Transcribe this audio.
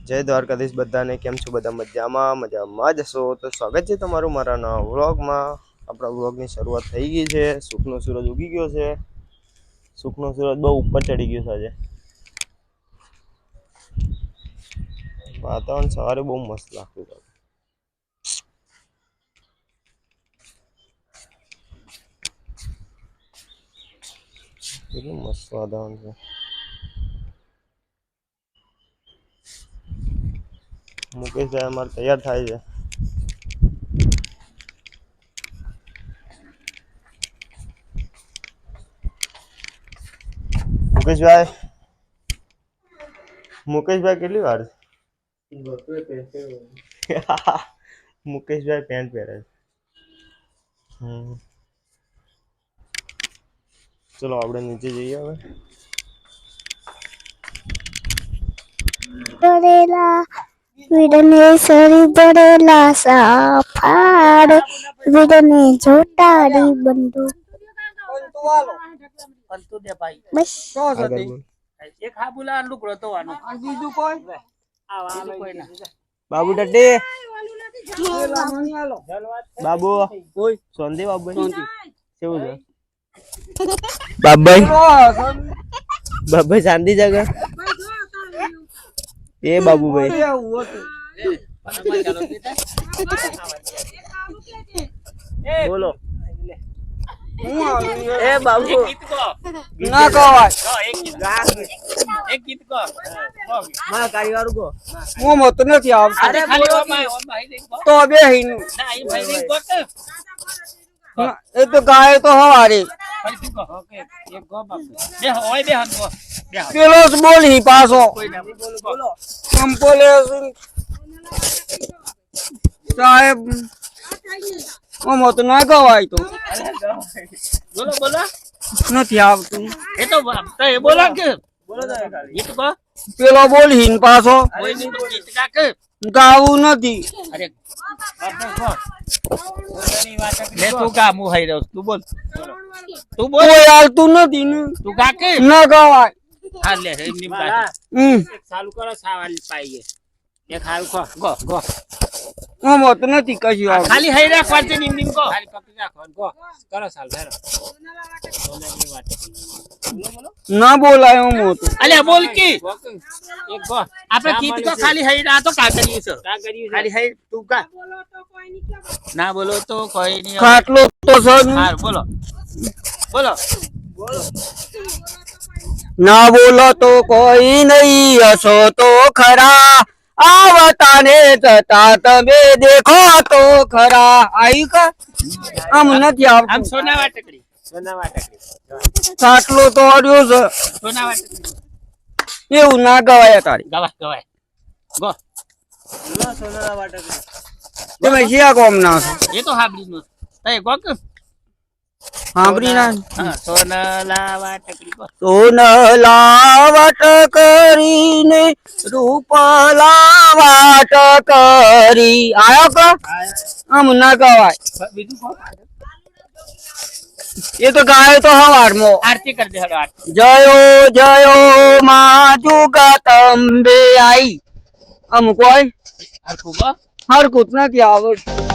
જય દ્વારકાધીશ બધાને. કેમ છો બધા? મજામાં જ હશો. તો સ્વાગત છે તમારું મારા નવા વ્લોગમાં. આપણા વ્લોગની શરૂઆત થઈ ગઈ છે. સુખનો સૂરજ ઉગી ગયો છે. સુખનો સૂરજ બહુ ઉપર ચડી ગયો છે આજે. વાતાવરણ સવારે બહુ મસ્ત લાગતું હતું. કેટલું મસ્ત વાતાવરણ છે. મુકેશભાઈ અમારે તૈયાર થાય છે. મુકેશભાઈ કેટલી વાર મુકેશભાઈ પેન્ટ પહેરે છે. ચલો આપણે નીચે જઈએ હવે. વિઘ્નેશ્વરી બળેલા સાફાડ વિઘ્ને જોટાડી બંધુ બસ એક હાબુલા લુકડો તો આનો બીજું કોઈ બાબુ ટટ્ટી બાબુ કોઈ સોંધી બાબુ કેવું છે બાબાઈ શાંતિ જગા એ બાબુભાઈ બોલો એ બાબુ ના કવાય એક ગીત કો માં કારીવાળું કો હું મત નથી આવતો અરે તો બે હિન ના ઈ ભાઈ ની કોક એ તો ગાય તો હવારે ફરીથી કો ઓકે એક ગો બાપ બે હોય બે હન કો બે પેલો જ બોલી પાછો કોઈ ના બોલો આમ બોલે સાહેબ મત ના ગવાય તો બોલો બોલો નથી આવતું એ તો એ બોલો કે બોલો ગીત કો પેલો બોલી પાછો કોઈ ની તો ગીત કા કે ગાવું નથી અરે લે તું કા મુ હઈ રહ્યો તું બોલ તું બોલ કોઈ હાલતું નથી ને તું કા કે ના ગવાય હા લે એમની વાત એક ચાલુ કરો સાવાલ પાઈએ એક હાલ કો ગો ગો મત નથી કશું આવતું ખાલી હઈ રાખ વાંચે નિમ નિમ કો ખાલી પકડી રાખો ગો કરો સાલ ધરો સોનાની વાત ના બોલાય હું મોતો અલે બોલ કી એક ગો આપણે ગીત કો ખાલી હઈ રા તો કા કર્યું છે ખાલી હઈ તું કા ના બોલો તો કોઈ નહીં ખાટલો તો સર હા બોલો બોલો ના બોલો તો કોઈ નહીં હસો તો ખરા આવતાને જતા તમે દેખો તો ખરા આઈ કા આમ નથી આવતું આમ સોનાવા ટકડી ખાટલો તો અડ્યો છે સોનાવા ટકડી એવું ના ગવાય તારી ગવાય ગો સોનાવા ટકડી તમે શિયા કોમ ના છો એ તો હાબડી નો એ ગો કે હાબડી ના સોનલા ટકરીને રૂપલા વાટ કરી આયો કો આમ ના ગવાય એ તો ગાય તો હવારમાં આરતી કરી દે હડો જયો જયો માં જુગતંબે આઈ આમ કોઈ હરકું નથી આવડતું